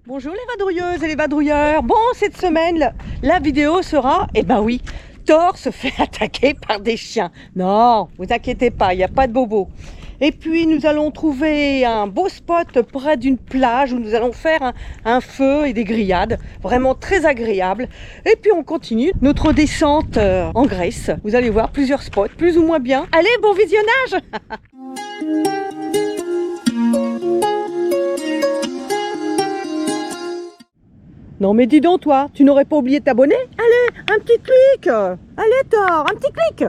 Bonjour les vadrouilleuses et les vadrouilleurs. Bon, cette semaine, la vidéo sera, oui, Thor se fait attaquer par des chiens. Non, vous inquiétez pas, il n'y a pas de bobo. Et puis nous allons trouver un beau spot près d'une plage où nous allons faire un feu et des grillades, vraiment très agréable. Et puis on continue notre descente en Grèce. Vous allez voir plusieurs spots, plus ou moins bien. Allez, bon visionnage. Non mais dis donc toi, tu n'aurais pas oublié de t'abonner? Allez, un petit clic. Allez Thor, un petit clic.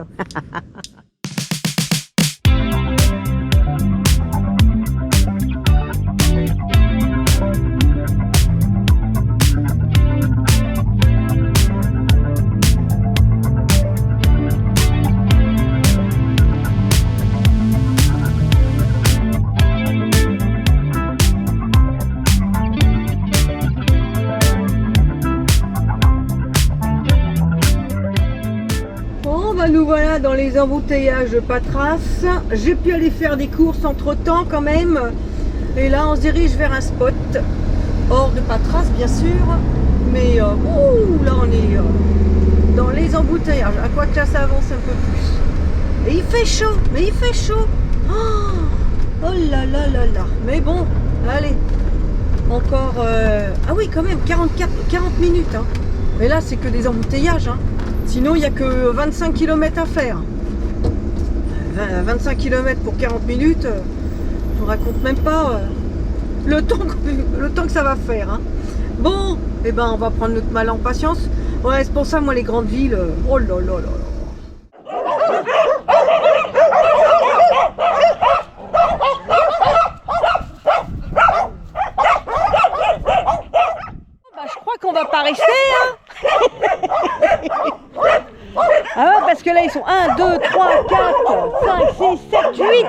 Nous voilà dans les embouteillages de Patras. J'ai pu aller faire des courses entre temps quand même. Et là on se dirige vers un spot hors de Patras bien sûr. Mais là on est dans les embouteillages. À quoi que là ça avance un peu plus. Et il fait chaud, mais il fait chaud. Oh là là là là. Mais bon, allez. Encore ah oui quand même 40 minutes hein. Mais là c'est que des embouteillages hein. Sinon, il n'y a que 25 km à faire. 25 km pour 40 minutes, je ne raconte même pas le temps que ça va faire. Hein. Bon, on va prendre notre mal en patience. Ouais, c'est pour ça, moi, les grandes villes, oh là là là là. Je crois qu'on va pas rester, hein. Ah ouais, parce que là ils sont 1, 2, 3, 4, 5, 6, 7, 8.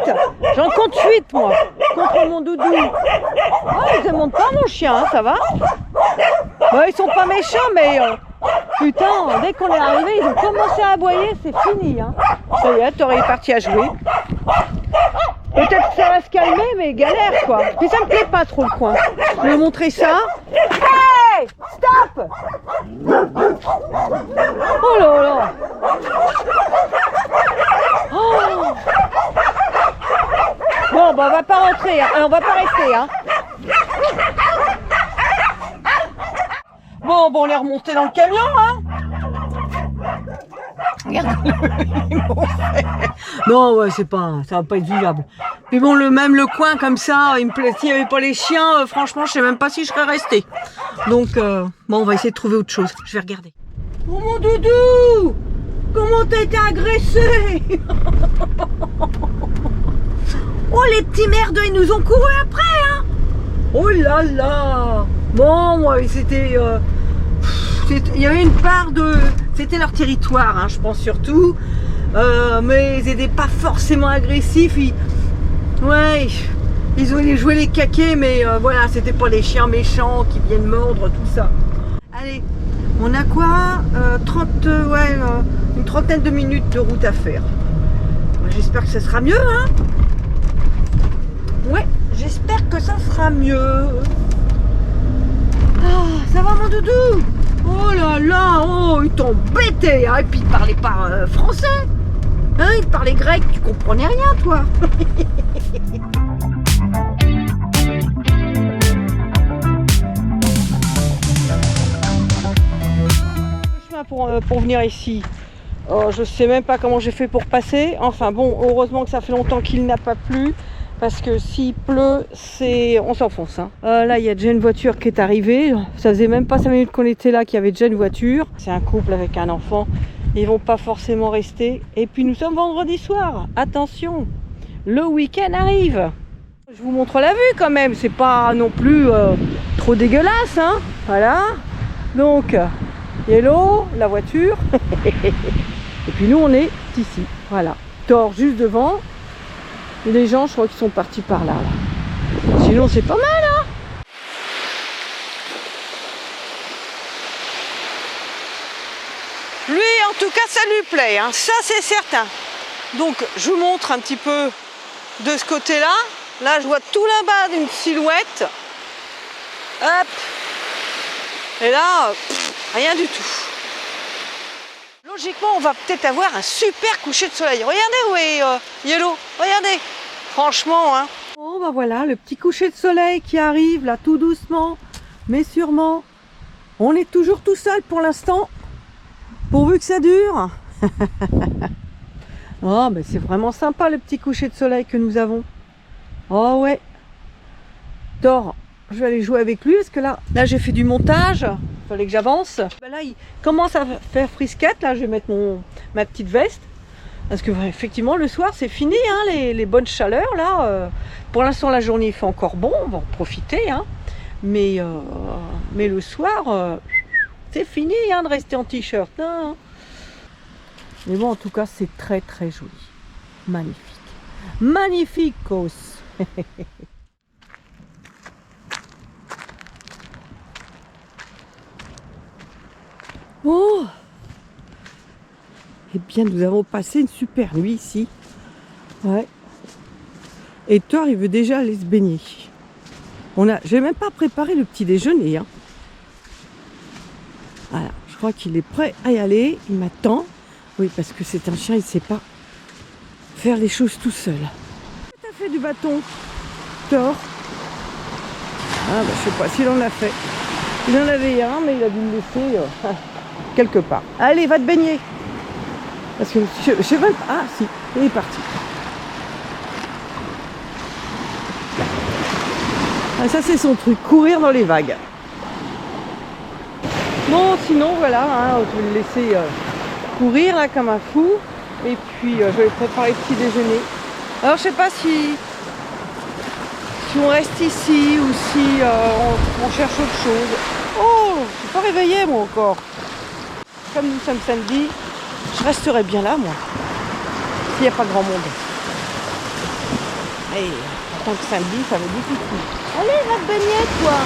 J'en compte 8 moi, contre mon doudou. Oh, ils ne montent pas mon chien, hein, ça va. Bon, ils sont pas méchants, mais putain, dès qu'on est arrivé, ils ont commencé à aboyer, c'est fini. Hein. Ça y est, Thor est parti à jouer. Peut-être que ça va se calmer, mais galère quoi. Puis ça me plaît pas trop le coin. Je vais vous montrer ça. Hey, stop! Oh là là! Oh. Bon, on va pas rentrer, hein. On va pas rester, hein. Bon, on est remonté dans le camion, hein. Regarde. Non, ouais, ça va pas être vivable. Mais bon, même le coin comme ça, il me plaît. S'il n'y avait pas les chiens, franchement, je sais même pas si je serais restée. Donc, on va essayer de trouver autre chose. Je vais regarder. Oh mon doudou! Comment t'as été agressé? Oh les petits merdeux, ils nous ont couru après, hein? Oh là là! Bon, moi, c'était... il y avait une part de... C'était leur territoire, hein, je pense surtout. Mais ils n'étaient pas forcément agressifs. Ils ont joué les caquets, mais voilà, c'était pas les chiens méchants qui viennent mordre, tout ça. Allez, on a quoi une trentaine de minutes de route à faire. J'espère que ça sera mieux, hein. Ouais, j'espère que ça sera mieux. Ah, ça va mon doudou? Oh là là, ils t'ont embêté, hein. Et puis ils parlaient pas français. Hein, ils parlaient grec, tu comprenais rien, toi. Le chemin pour venir ici, je sais même pas comment j'ai fait pour passer. Enfin bon, heureusement que ça fait longtemps qu'il n'a pas plu. Parce que s'il pleut, on s'enfonce. Hein. Là, il y a déjà une voiture qui est arrivée. Ça faisait même pas 5 minutes qu'on était là qu'il y avait déjà une voiture. C'est un couple avec un enfant. Ils vont pas forcément rester. Et puis nous sommes vendredi soir. Attention, le week-end arrive. Je vous montre la vue quand même. C'est pas non plus trop dégueulasse. Hein. Voilà. Donc, Yellow, la voiture. Et puis nous, on est ici. Voilà. Thor juste devant. Les gens, je crois qu'ils sont partis par là. Sinon, c'est pas mal, hein. Lui, en tout cas, ça lui plaît, hein. Ça, c'est certain. Donc, je vous montre un petit peu de ce côté-là. Là, je vois tout là-bas d'une silhouette. Hop. Et là, rien du tout. Logiquement, on va peut-être avoir un super coucher de soleil. Regardez où est Yellow. Regardez. Franchement, hein. Bon, bah voilà, le petit coucher de soleil qui arrive là, tout doucement, mais sûrement. On est toujours tout seul pour l'instant, pourvu que ça dure. Oh, mais c'est vraiment sympa le petit coucher de soleil que nous avons. Oh ouais. Thor, je vais aller jouer avec lui parce que là j'ai fait du montage. Il fallait que j'avance. Ben là, il commence à faire frisquette. Là, je vais mettre ma petite veste. Parce que effectivement, le soir, c'est fini, hein, les bonnes chaleurs. Là, pour l'instant, la journée il fait encore bon. On va en profiter. Hein. Mais le soir, c'est fini hein, de rester en t-shirt. Hein. Mais bon, en tout cas, c'est très très joli. Magnifique. Magnificos. Oh! Eh bien, nous avons passé une super nuit ici. Ouais. Et Thor, il veut déjà aller se baigner. J'ai même pas préparé le petit déjeuner. Hein. Voilà, je crois qu'il est prêt à y aller. Il m'attend. Oui, parce que c'est un chien, il ne sait pas faire les choses tout seul. Tu as fait du bâton, Thor? Ah, bah, je sais pas s'il en a fait. Il en avait un, mais il a dû le laisser quelque part. Allez, va te baigner. Parce que je sais même pas. Ah, si, il est parti. Ah, ça, c'est son truc, courir dans les vagues. Bon, sinon, voilà, hein, je vais le laisser courir là comme un fou. Et puis, je vais préparer le petit déjeuner. Alors, je sais pas si on reste ici ou si on cherche autre chose. Oh, je suis pas réveillée, moi, encore. Comme nous sommes samedi, je resterai bien là, moi. S'il n'y a pas grand monde. Et en tant que samedi, ça va être difficile. Allez, va te baigner, toi.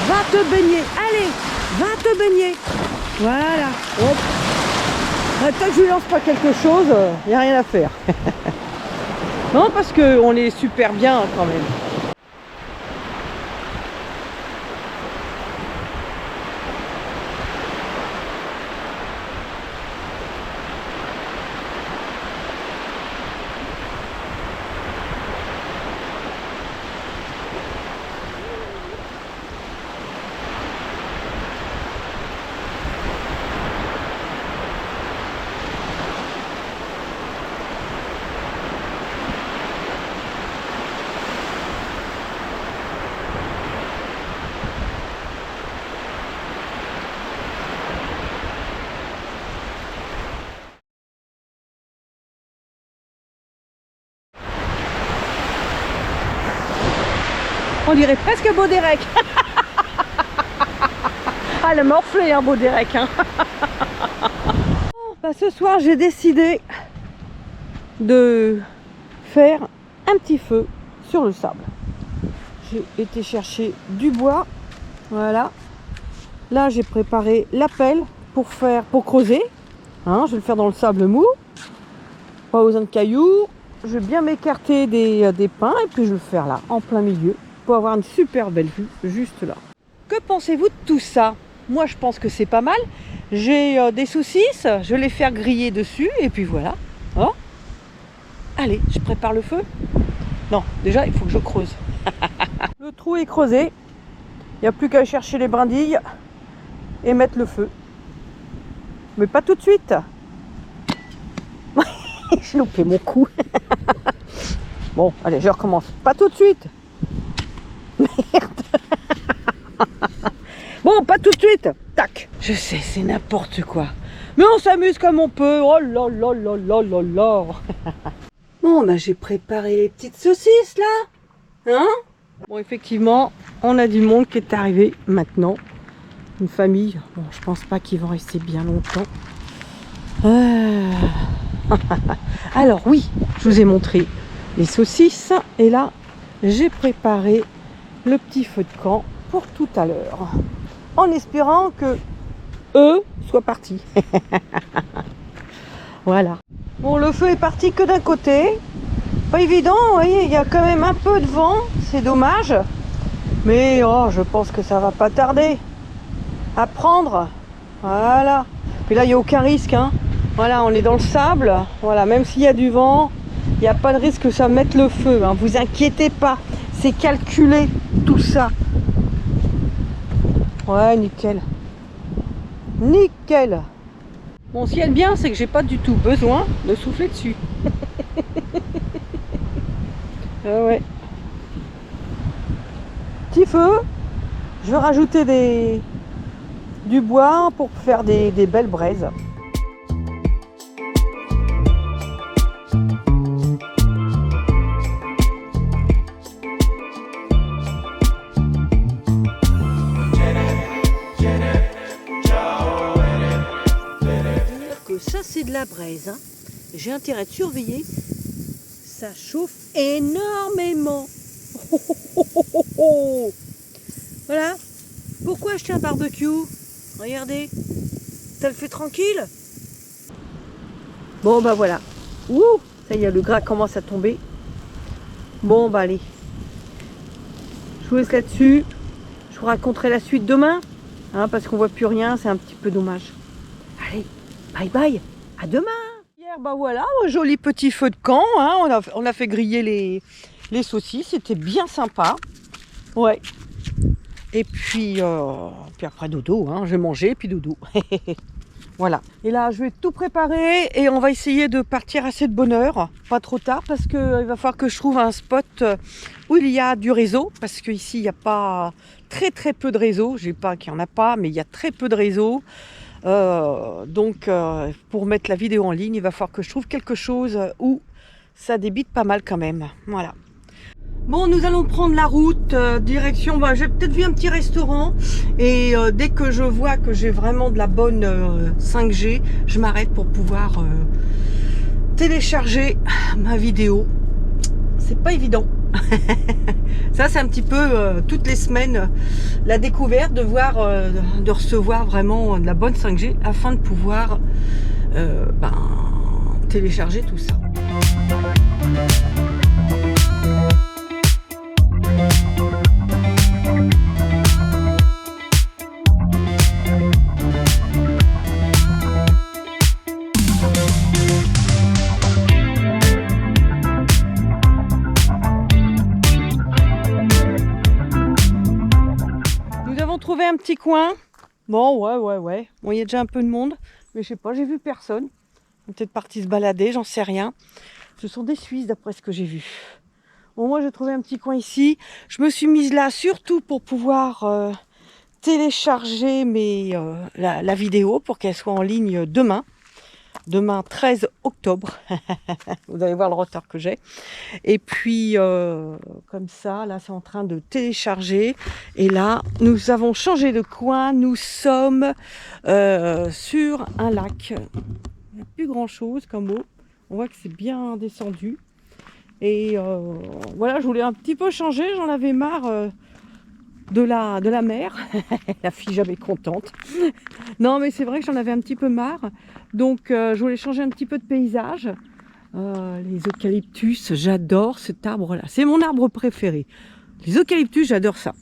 Va te baigner. Allez, va te baigner. Voilà. Hop. Tant que je lui lance pas quelque chose, il n'y a rien à faire. Non, parce qu'on est super bien quand même. On dirait presque Baudérec. Ah, le morflé, hein, Baudérec. Hein. Bah, ce soir, j'ai décidé de faire un petit feu sur le sable. J'ai été chercher du bois. Voilà. Là, j'ai préparé la pelle pour creuser. Hein, je vais le faire dans le sable mou. Pas besoin de cailloux. Je vais bien m'écarter des pins et puis je vais le faire là, en plein milieu, pour avoir une super belle vue, juste là. Que pensez-vous de tout ça? Moi, je pense que c'est pas mal. J'ai des saucisses, je vais les faire griller dessus, et puis voilà. Oh. Allez, je prépare le feu. Non, déjà, il faut que je creuse. Le trou est creusé. Il n'y a plus qu'à chercher les brindilles et mettre le feu. Mais pas tout de suite. J'ai loupé mon coup. Bon, allez, je recommence. Pas tout de suite. Merde. Bon, pas tout de suite. Tac. Je sais, c'est n'importe quoi. Mais on s'amuse comme on peut. Oh là là là là là là. Bon, bah, j'ai préparé les petites saucisses là. Hein? Bon, effectivement, on a du monde qui est arrivé maintenant. Une famille. Bon, je pense pas qu'ils vont rester bien longtemps. Alors oui, je vous ai montré les saucisses. Et là, j'ai préparé le petit feu de camp pour tout à l'heure. En espérant que eux soient partis. Voilà. Bon, le feu est parti que d'un côté. Pas évident, vous voyez, il y a quand même un peu de vent. C'est dommage. Mais oh, je pense que ça va pas tarder à prendre. Voilà. Puis là, il n'y a aucun risque, hein. Voilà, on est dans le sable. Voilà, même s'il y a du vent, il n'y a pas de risque que ça mette le feu, hein. Vous inquiétez pas, c'est calculé tout ça. Ouais, nickel. Nickel. Bon, ce qui est bien, c'est que j'ai pas du tout besoin de souffler dessus. Ah ouais. Petit feu. Je vais rajouter du bois pour faire des belles braises. Ça c'est de la braise, hein. J'ai intérêt de surveiller, ça chauffe énormément. Voilà, pourquoi acheter un barbecue? Regardez, ça le fait tranquille. Bon bah voilà, ouh, ça y est, le gras commence à tomber. Bon bah allez, je vous laisse là-dessus, je vous raconterai la suite demain, hein, parce qu'on voit plus rien, c'est un petit peu dommage. Allez, bye bye, à demain. Hier, bah voilà, joli petit feu de camp, hein. On a fait griller les saucisses, c'était bien sympa. Ouais. Et puis après dodo, hein. Je vais manger, puis dodo. Voilà. Et là, je vais tout préparer et on va essayer de partir assez de bonne heure, pas trop tard, parce qu'il va falloir que je trouve un spot où il y a du réseau, parce qu'ici, il n'y a pas très peu de réseau. Je ne dis pas qu'il n'y en a pas, mais il y a très peu de réseau. Donc pour mettre la vidéo en ligne, il va falloir que je trouve quelque chose où ça débite pas mal quand même. Voilà. Bon, nous allons prendre la route direction, j'ai peut-être vu un petit restaurant et dès que je vois que j'ai vraiment de la bonne 5G, je m'arrête pour pouvoir télécharger ma vidéo. C'est pas évident. Ça c'est un petit peu toutes les semaines la découverte de voir, de recevoir vraiment de la bonne 5G afin de pouvoir télécharger tout ça. Trouver un petit coin. Bon, ouais. Bon, il y a déjà un peu de monde, mais je sais pas, j'ai vu personne. Ils sont peut-être partis se balader, j'en sais rien. Ce sont des Suisses d'après ce que j'ai vu. Bon, moi j'ai trouvé un petit coin ici. Je me suis mise là surtout pour pouvoir télécharger la vidéo pour qu'elle soit en ligne demain. Demain 13 octobre. Vous allez voir le retard que j'ai. Et puis comme ça, là c'est en train de télécharger. Et là, nous avons changé de coin. Nous sommes sur un lac. Il n'y a plus grand chose comme eau. On voit que c'est bien descendu. Et voilà, je voulais un petit peu changer. J'en avais marre de la mer. La fille jamais contente. Non mais c'est vrai que j'en avais un petit peu marre. Donc je voulais changer un petit peu de paysage. Les eucalyptus, j'adore cet arbre là. C'est mon arbre préféré. Les eucalyptus, j'adore ça.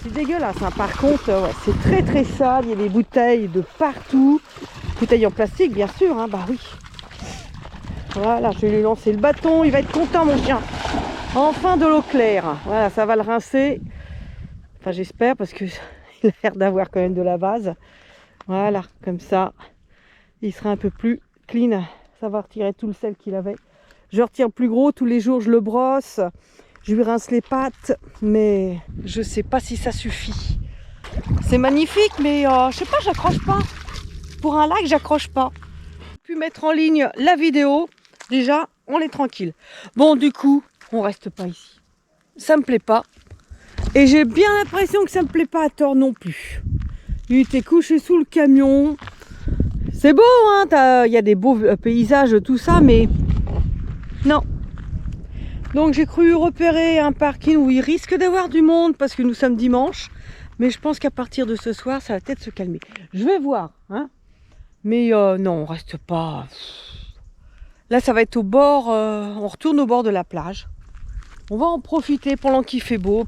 C'est dégueulasse, hein. Par contre, c'est très sale. Il y a des bouteilles de partout. Bouteilles en plastique, bien sûr, hein. Bah oui. Voilà, je vais lui lancer le bâton. Il va être content, mon chien. Enfin de l'eau claire. Voilà, ça va le rincer. Enfin, j'espère, parce qu'il a l'air d'avoir quand même de la vase. Voilà, comme ça, il sera un peu plus clean. Ça va retirer tout le sel qu'il avait. Je retire plus gros, tous les jours je le brosse. Je lui rince les pattes, mais je sais pas si ça suffit. C'est magnifique, mais je sais pas, j'accroche pas. Pour un lac, j'accroche pas. J'ai pu mettre en ligne la vidéo. Déjà, on est tranquille. Bon, du coup, on reste pas ici. Ça me plaît pas. Et j'ai bien l'impression que ça me plaît pas à tort non plus. Il était couché sous le camion. C'est beau, hein, il y a des beaux paysages, tout ça, mais non. Donc j'ai cru repérer un parking où il risque d'avoir du monde parce que nous sommes dimanche. Mais je pense qu'à partir de ce soir, ça va peut-être se calmer. Je vais voir, hein. Mais non, on reste pas. Là, ça va être au bord, on retourne au bord de la plage. On va en profiter pendant qu'il fait beau.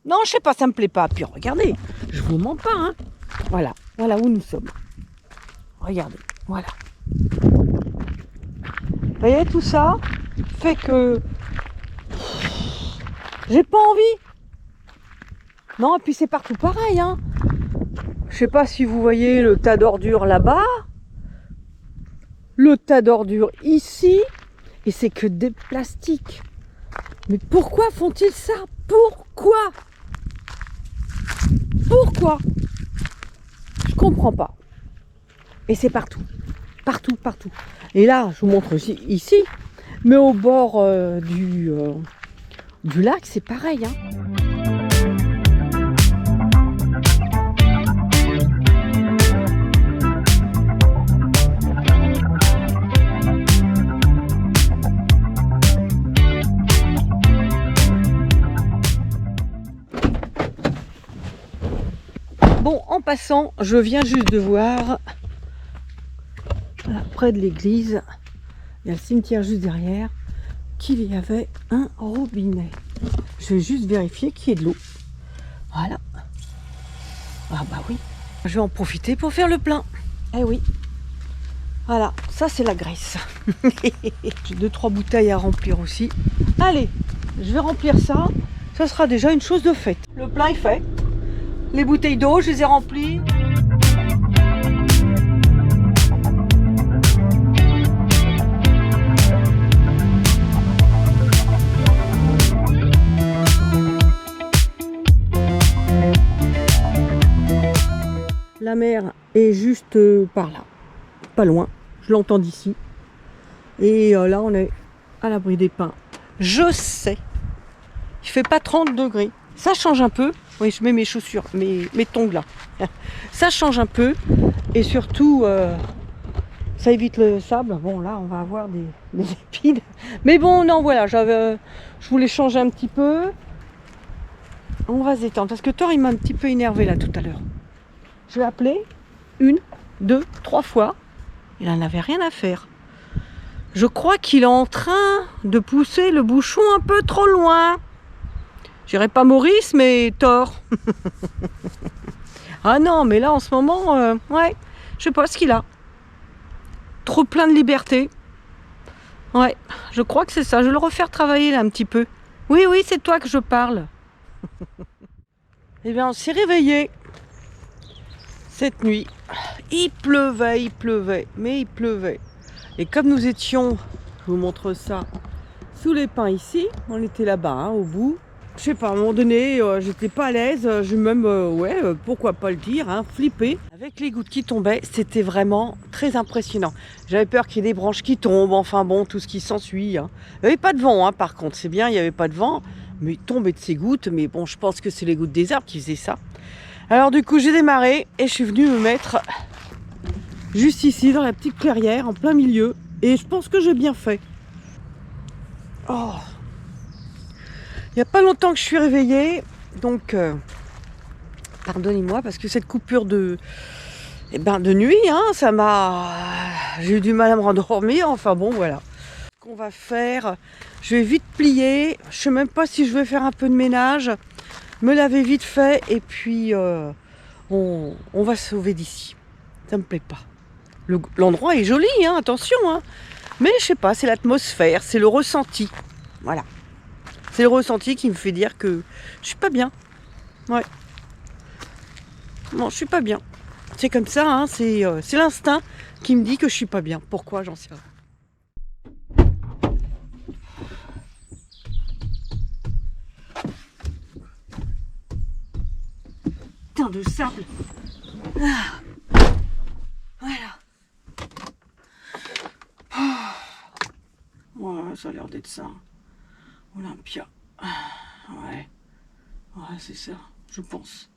Non, je sais pas, ça me plaît pas. Puis regardez, je vous mens pas, hein. Voilà, voilà où nous sommes. Regardez, voilà. Vous voyez, tout ça fait que j'ai pas envie. Non, et puis c'est partout pareil, hein. Je sais pas si vous voyez le tas d'ordures là-bas, le tas d'ordures ici, et c'est que des plastiques. Mais pourquoi font-ils ça? Pourquoi? Pourquoi? Je comprends pas. Et c'est partout. Partout, partout. Et là, je vous montre aussi ici, mais au bord du lac, c'est pareil, hein. Bon, en passant, je viens juste de voir, là, près de l'église, il y a le cimetière juste derrière, qu'il y avait un robinet. Je vais juste vérifier qu'il y ait de l'eau. Voilà. Ah bah oui. Je vais en profiter pour faire le plein. Eh oui. Voilà, ça c'est la graisse. J'ai 2-3 bouteilles à remplir aussi. Allez, je vais remplir ça. Ça sera déjà une chose de faite. Le plein est fait. Les bouteilles d'eau, je les ai remplies. La mer est juste par là, pas loin. Je l'entends d'ici. Et là, on est à l'abri des pins. Je sais, il fait pas 30 degrés. Ça change un peu. Oui, je mets mes chaussures, mes tongs là. Ça change un peu. Et surtout, ça évite le sable. Bon, là, on va avoir des épines. Mais bon, non, voilà, je voulais changer un petit peu. On va se détendre. Parce que Thor, il m'a un petit peu énervé là tout à l'heure. Je l'ai appelé 1, 2, 3 fois. Il n'en avait rien à faire. Je crois qu'il est en train de pousser le bouchon un peu trop loin. Je dirais pas Maurice, mais Thor. Ah non, mais là en ce moment, ouais, je sais pas ce qu'il a. Trop plein de liberté. Ouais, je crois que c'est ça. Je vais le refaire travailler là un petit peu. Oui, oui, c'est toi que je parle. Eh bien, on s'est réveillé cette nuit. Il pleuvait, mais il pleuvait. Et comme nous étions, je vous montre ça, sous les pins ici, on était là-bas, hein, au bout. Je sais pas, à un moment donné, j'étais pas à l'aise, j'ai même, pourquoi pas le dire, hein, flippé. Avec les gouttes qui tombaient, c'était vraiment très impressionnant. J'avais peur qu'il y ait des branches qui tombent, enfin bon, tout ce qui s'ensuit. Hein. Il n'y avait pas de vent, hein, par contre, c'est bien, il n'y avait pas de vent, mais il tombait de ces gouttes, mais bon, je pense que c'est les gouttes des arbres qui faisaient ça. Alors du coup, j'ai démarré et je suis venue me mettre juste ici, dans la petite clairière, en plein milieu, et je pense que j'ai bien fait. Oh! Il n'y a pas longtemps que je suis réveillée, donc pardonnez-moi parce que cette coupure de nuit, hein, ça m'a... J'ai eu du mal à me rendormir, enfin bon voilà. Ce qu'on va faire, je vais vite plier, je ne sais même pas si je vais faire un peu de ménage, me laver vite fait et puis on va se sauver d'ici. Ça me plaît pas. L'endroit est joli, hein, attention, hein, mais je sais pas, c'est l'atmosphère, c'est le ressenti, voilà. C'est le ressenti qui me fait dire que je suis pas bien. Ouais. Non, je suis pas bien. C'est comme ça, hein, c'est l'instinct qui me dit que je suis pas bien. Pourquoi, j'en sais rien. Putain de sable. Ah. Voilà. Ouais, ça a l'air d'être ça. Olympia. Ouais. Ouais, c'est ça, je pense.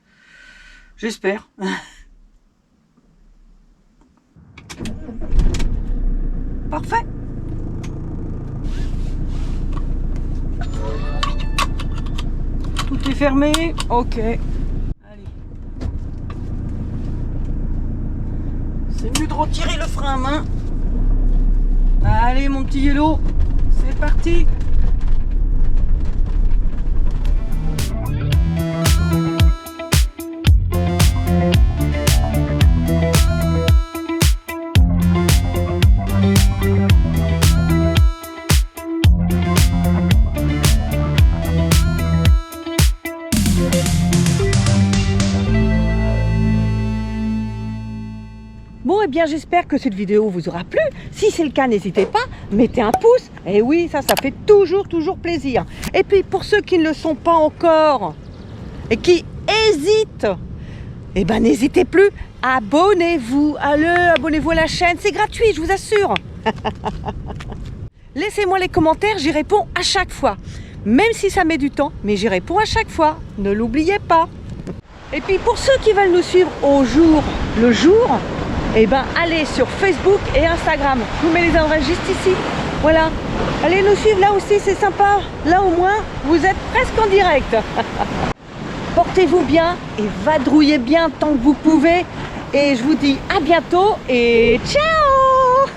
J'espère. Parfait. Tout est fermé. Ok. Allez. C'est mieux de retirer le frein à main. Allez, mon petit yellow. C'est parti. eh bien j'espère que cette vidéo vous aura plu. Si c'est le cas, n'hésitez pas, mettez un pouce. Et oui, ça fait toujours plaisir. Et puis pour ceux qui ne le sont pas encore et qui hésitent, eh ben n'hésitez plus, abonnez-vous. Allez, abonnez-vous à la chaîne, c'est gratuit, je vous assure. Laissez-moi les commentaires, j'y réponds à chaque fois. Même si ça met du temps, mais j'y réponds à chaque fois. Ne l'oubliez pas. Et puis pour ceux qui veulent nous suivre au jour le jour, eh ben allez sur Facebook et Instagram. Je vous mets les adresses juste ici. Voilà. Allez nous suivre là aussi, c'est sympa. Là au moins, vous êtes presque en direct. Portez-vous bien et vadrouillez bien tant que vous pouvez. Et je vous dis à bientôt et ciao.